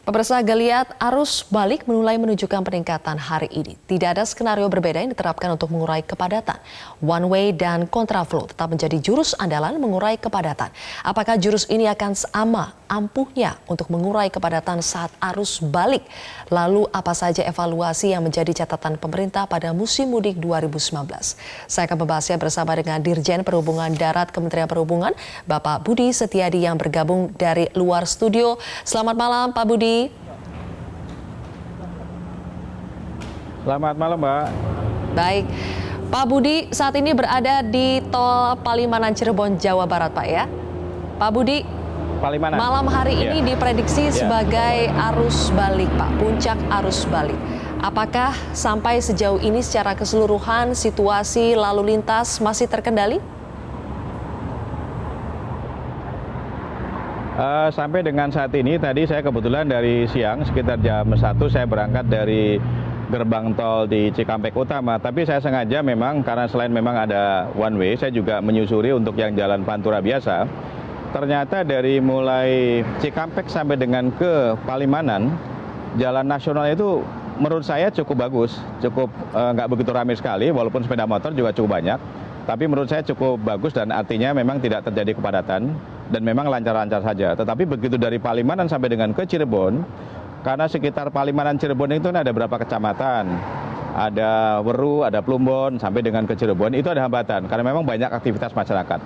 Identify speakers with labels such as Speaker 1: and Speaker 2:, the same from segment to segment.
Speaker 1: Pemirsa, geliat arus balik mulai menunjukkan peningkatan hari ini. Tidak ada skenario berbeda yang diterapkan untuk mengurai kepadatan. One way dan kontraflow tetap menjadi jurus andalan mengurai kepadatan. Apakah jurus ini akan sama ampuhnya untuk mengurai kepadatan saat arus balik? Lalu apa saja evaluasi yang menjadi catatan pemerintah pada musim mudik 2019? Saya akan membahasnya bersama dengan Dirjen Perhubungan Darat Kementerian Perhubungan, Bapak Budi Setiadi yang bergabung dari luar studio. Selamat malam, Pak Budi.
Speaker 2: Selamat malam, Mbak.
Speaker 1: Baik, Pak Budi saat ini berada di Tol Palimanan Cirebon, Jawa Barat, Pak ya. Pak Budi,
Speaker 2: Palimanan.
Speaker 1: Malam hari ini diprediksi sebagai arus balik, Pak, puncak arus balik. Apakah sampai sejauh ini secara keseluruhan situasi lalu lintas masih terkendali?
Speaker 2: Sampai dengan saat ini, tadi saya kebetulan dari siang, sekitar jam 1 saya berangkat dari gerbang tol di Cikampek Utama. Tapi saya sengaja memang, karena selain memang ada one way, saya juga menyusuri untuk yang jalan Pantura biasa. Ternyata dari mulai Cikampek sampai dengan ke Palimanan, jalan nasional itu menurut saya cukup bagus, cukup nggak begitu ramai sekali, walaupun sepeda motor juga cukup banyak. Tapi menurut saya cukup bagus dan artinya memang tidak terjadi kepadatan dan memang lancar-lancar saja. Tetapi begitu dari Palimanan sampai dengan ke Cirebon, karena sekitar Palimanan Cirebon itu ada berapa kecamatan, ada Weru, ada Plumbon, sampai dengan ke Cirebon itu ada hambatan karena memang banyak aktivitas masyarakat.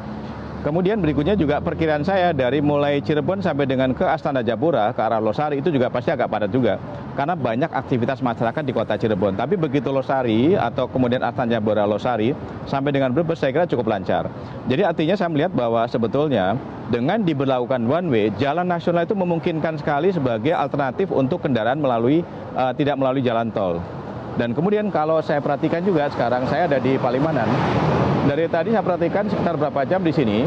Speaker 2: Kemudian berikutnya juga perkiraan saya dari mulai Cirebon sampai dengan ke Astana Japura ke arah Losari itu juga pasti agak padat juga karena banyak aktivitas masyarakat di kota Cirebon. Tapi begitu Losari atau kemudian Astana Japura Losari sampai dengan Brebes saya kira cukup lancar. Jadi artinya saya melihat bahwa sebetulnya dengan diberlakukan one way, jalan nasional itu memungkinkan sekali sebagai alternatif untuk kendaraan tidak melalui jalan tol. Dan kemudian kalau saya perhatikan juga sekarang saya ada di Palimanan. Dari tadi saya perhatikan sekitar berapa jam di sini,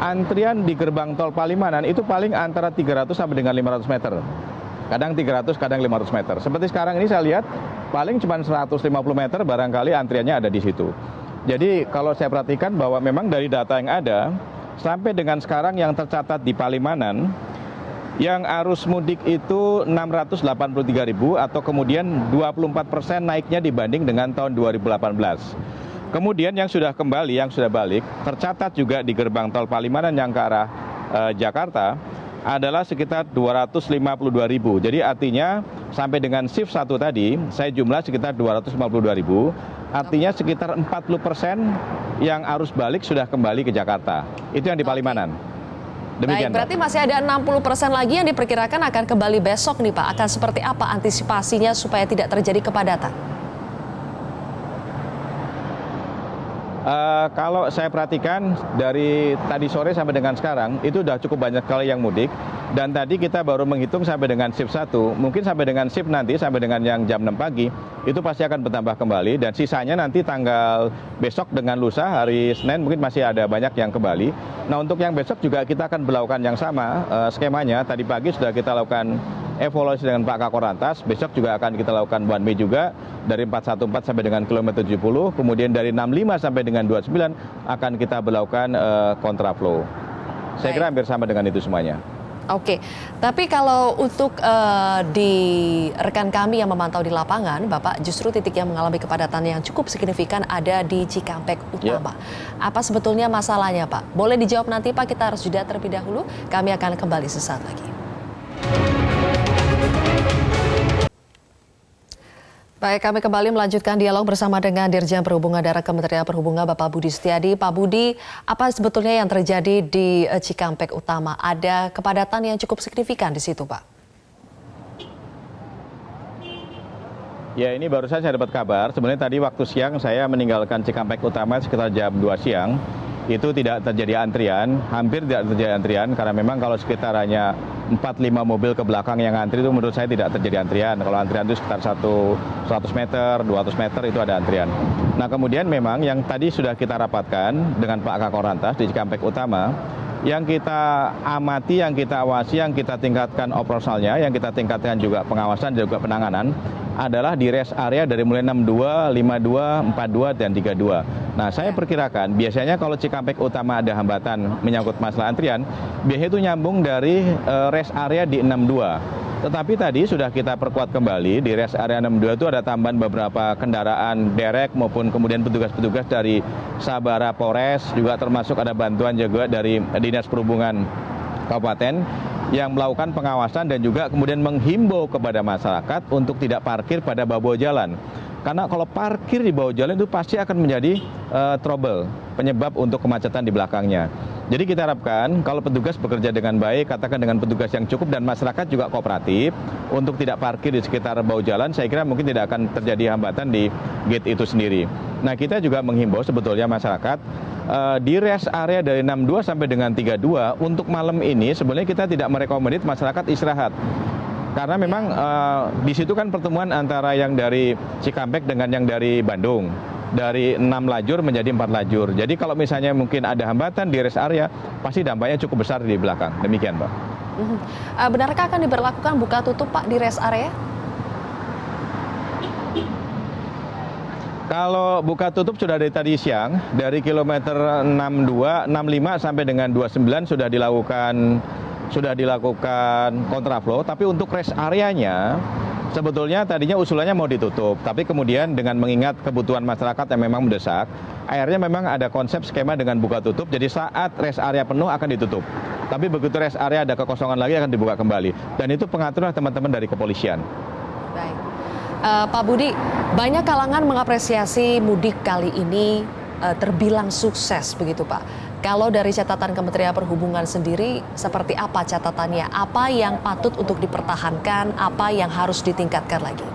Speaker 2: antrian di gerbang tol Palimanan itu paling antara 300 sampai dengan 500 meter. Kadang 300, kadang 500 meter. Seperti sekarang ini saya lihat paling cuma 150 meter barangkali antriannya ada di situ. Jadi kalau saya perhatikan bahwa memang dari data yang ada, sampai dengan sekarang yang tercatat di Palimanan, yang arus mudik itu 683.000 atau kemudian 24% naiknya dibanding dengan tahun 2018. Kemudian yang sudah kembali, yang sudah balik, tercatat juga di gerbang tol Palimanan yang ke arah Jakarta adalah sekitar 252.000. Jadi artinya sampai dengan shift 1 tadi, saya jumlah sekitar 252.000. Artinya sekitar 40% yang arus balik sudah kembali ke Jakarta. Itu yang di Palimanan. Demikian,
Speaker 1: baik, berarti masih ada 60% lagi yang diperkirakan akan kembali besok nih Pak. Akan seperti apa antisipasinya supaya tidak terjadi kepadatan?
Speaker 2: Kalau saya perhatikan dari tadi sore sampai dengan sekarang itu sudah cukup banyak sekali yang mudik dan tadi kita baru menghitung sampai dengan shift 1, mungkin sampai dengan shift nanti sampai dengan yang jam 6 pagi itu pasti akan bertambah kembali dan sisanya nanti tanggal besok dengan lusa hari Senin mungkin masih ada banyak yang kembali. Nah untuk yang besok juga kita akan melakukan yang sama skemanya. Tadi pagi sudah kita lakukan evaluasi dengan Pak Kakor Lantas, besok juga akan kita lakukan one way juga dari 414 sampai dengan kilometer 70, kemudian dari 65 sampai dengan 29 akan kita berlakukan kontraflow. Saya kira hampir sama dengan itu semuanya.
Speaker 1: Oke, tapi kalau untuk di rekan kami yang memantau di lapangan, Bapak, justru titik yang mengalami kepadatan yang cukup signifikan ada di Cikampek Utama. Apa sebetulnya masalahnya, Pak? Boleh dijawab nanti, Pak, kita harus jeda terlebih dahulu. Kami akan kembali sesaat lagi. Baik, kami kembali melanjutkan dialog bersama dengan Dirjen Perhubungan Darat Kementerian Perhubungan, Bapak Budi Setiadi. Pak Budi, apa sebetulnya yang terjadi di Cikampek Utama? Ada kepadatan yang cukup signifikan di situ, Pak?
Speaker 2: Ya, ini baru saja saya dapat kabar. Sebenarnya tadi waktu siang saya meninggalkan Cikampek Utama sekitar jam 2 siang. Itu tidak terjadi antrian, hampir tidak terjadi antrian karena memang kalau sekitar hanya 4-5 mobil ke belakang yang antri itu menurut saya tidak terjadi antrian. Kalau antrian itu sekitar 100 meter, 200 meter itu ada antrian. Nah kemudian memang yang tadi sudah kita rapatkan dengan Pak Kakor Lantas di Cikampek Utama, yang kita amati, yang kita awasi, yang kita tingkatkan operasionalnya, yang kita tingkatkan juga pengawasan dan juga penanganan adalah di rest area dari mulai 62, 52, 42, dan 32. Nah, saya perkirakan biasanya kalau Cikampek Utama ada hambatan menyangkut masalah antrian, biasanya itu nyambung dari rest area di 62. Tetapi tadi sudah kita perkuat kembali di rest area 62 itu ada tambahan beberapa kendaraan derek maupun kemudian petugas-petugas dari Sabara Polres, juga termasuk ada bantuan juga dari Dinas Perhubungan Kabupaten yang melakukan pengawasan dan juga kemudian menghimbau kepada masyarakat untuk tidak parkir pada bahu jalan. Karena kalau parkir di bawah jalan itu pasti akan menjadi trouble, penyebab untuk kemacetan di belakangnya. Jadi kita harapkan kalau petugas bekerja dengan baik, katakan dengan petugas yang cukup dan masyarakat juga kooperatif untuk tidak parkir di sekitar bahu jalan, saya kira mungkin tidak akan terjadi hambatan di gate itu sendiri. Nah, kita juga menghimbau sebetulnya masyarakat di rest area dari 62 sampai dengan 32 untuk malam ini sebenarnya kita tidak merekomendasi masyarakat istirahat. Karena memang di situ kan pertemuan antara yang dari Cikampek dengan yang dari Bandung. Dari 6 lajur menjadi 4 lajur. Jadi kalau misalnya mungkin ada hambatan di rest area, pasti dampaknya cukup besar di belakang. Demikian, Pak.
Speaker 1: Benarkah akan diberlakukan buka tutup, Pak, di rest area?
Speaker 2: Kalau buka tutup sudah dari tadi siang, dari kilometer 62, 65 sampai dengan 29 sudah dilakukan kontraflow, tapi untuk rest areanya sebetulnya tadinya usulannya mau ditutup, tapi kemudian dengan mengingat kebutuhan masyarakat yang memang mendesak, akhirnya memang ada konsep skema dengan buka tutup, jadi saat rest area penuh akan ditutup. Tapi begitu rest area ada kekosongan lagi akan dibuka kembali. Dan itu pengaturan teman-teman dari kepolisian.
Speaker 1: Baik. Pak Budi, banyak kalangan mengapresiasi mudik kali ini terbilang sukses begitu, Pak. Kalau dari catatan Kementerian Perhubungan sendiri, seperti apa catatannya? Apa yang patut untuk dipertahankan, apa yang harus ditingkatkan lagi?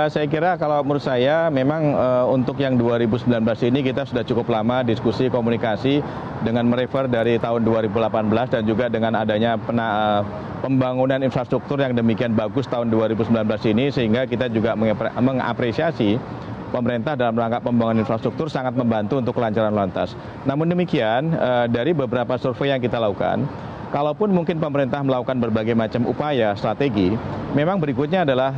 Speaker 2: Saya kira kalau menurut saya memang untuk yang 2019 ini kita sudah cukup lama diskusi komunikasi dengan merefer dari tahun 2018 dan juga dengan adanya pembangunan infrastruktur yang demikian bagus tahun 2019 ini, sehingga kita juga mengapresiasi pemerintah dalam rangka pembangunan infrastruktur sangat membantu untuk kelancaran lalu lintas. Namun demikian, dari beberapa survei yang kita lakukan, kalaupun mungkin pemerintah melakukan berbagai macam upaya strategi, memang berikutnya adalah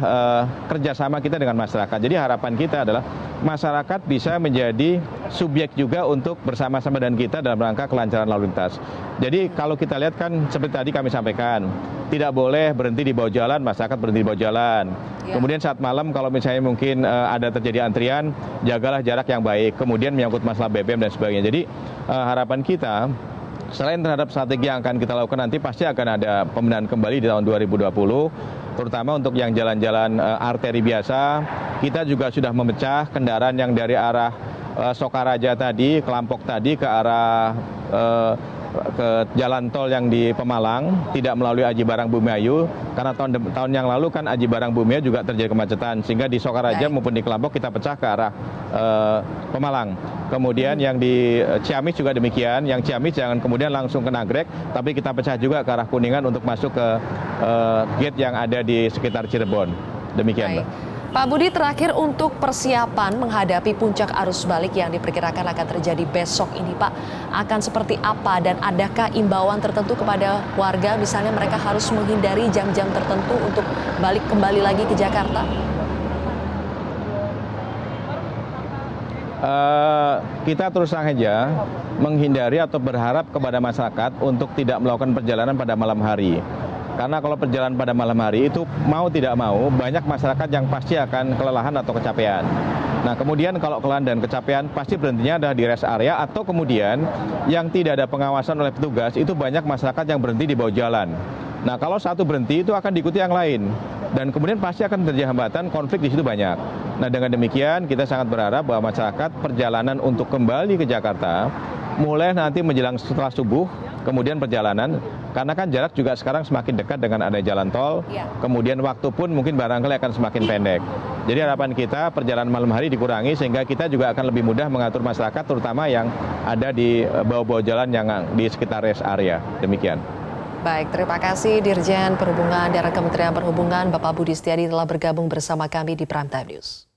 Speaker 2: kerjasama kita dengan masyarakat. Jadi harapan kita adalah masyarakat bisa menjadi subjek juga untuk bersama-sama dengan kita dalam rangka kelancaran lalu lintas. Jadi kalau kita lihat kan seperti tadi kami sampaikan, tidak boleh berhenti di bawah jalan, masyarakat berhenti di bawah jalan. Ya. Kemudian saat malam kalau misalnya mungkin ada terjadi antrian, jagalah jarak yang baik. Kemudian menyangkut masalah BBM dan sebagainya. Jadi harapan kita, selain terhadap strategi yang akan kita lakukan nanti, pasti akan ada pembenahan kembali di tahun 2020, terutama untuk yang jalan-jalan arteri biasa. Kita juga sudah memecah kendaraan yang dari arah Sokaraja tadi, Kelampok tadi ke arah ke jalan tol yang di Pemalang, tidak melalui Aji Barang Bumiayu, karena tahun yang lalu kan Aji Barang Bumiayu juga terjadi kemacetan, sehingga di Sokaraja maupun di Kelampok kita pecah ke arah Pemalang. Kemudian yang di Ciamis juga demikian, yang Ciamis jangan kemudian langsung ke Nagrek, tapi kita pecah juga ke arah Kuningan untuk masuk ke gate yang ada di sekitar Cirebon. Demikian, Mbak.
Speaker 1: Pak Budi, terakhir untuk persiapan menghadapi puncak arus balik yang diperkirakan akan terjadi besok ini, Pak, akan seperti apa dan adakah imbauan tertentu kepada warga, misalnya mereka harus menghindari jam-jam tertentu untuk balik kembali lagi ke Jakarta?
Speaker 2: Kita terus saja menghindari atau berharap kepada masyarakat untuk tidak melakukan perjalanan pada malam hari. Karena kalau perjalanan pada malam hari itu mau tidak mau banyak masyarakat yang pasti akan kelelahan atau kecapean. Nah kemudian kalau kelelahan dan kecapean pasti berhentinya ada di rest area, atau kemudian yang tidak ada pengawasan oleh petugas itu banyak masyarakat yang berhenti di bawah jalan. Nah kalau satu berhenti itu akan diikuti yang lain dan kemudian pasti akan terjadi hambatan, konflik di situ banyak. Nah dengan demikian kita sangat berharap bahwa masyarakat perjalanan untuk kembali ke Jakarta mulai nanti menjelang setelah subuh, kemudian perjalanan, karena kan jarak juga sekarang semakin dekat dengan ada jalan tol, kemudian waktu pun mungkin barangkali akan semakin pendek. Jadi harapan kita perjalanan malam hari dikurangi sehingga kita juga akan lebih mudah mengatur masyarakat, terutama yang ada di bawah-bawah jalan yang di sekitar rest area. Demikian.
Speaker 1: Baik, terima kasih Dirjen Perhubungan dari Kementerian Perhubungan, Bapak Budi Setiadi telah bergabung bersama kami di Prime Time News.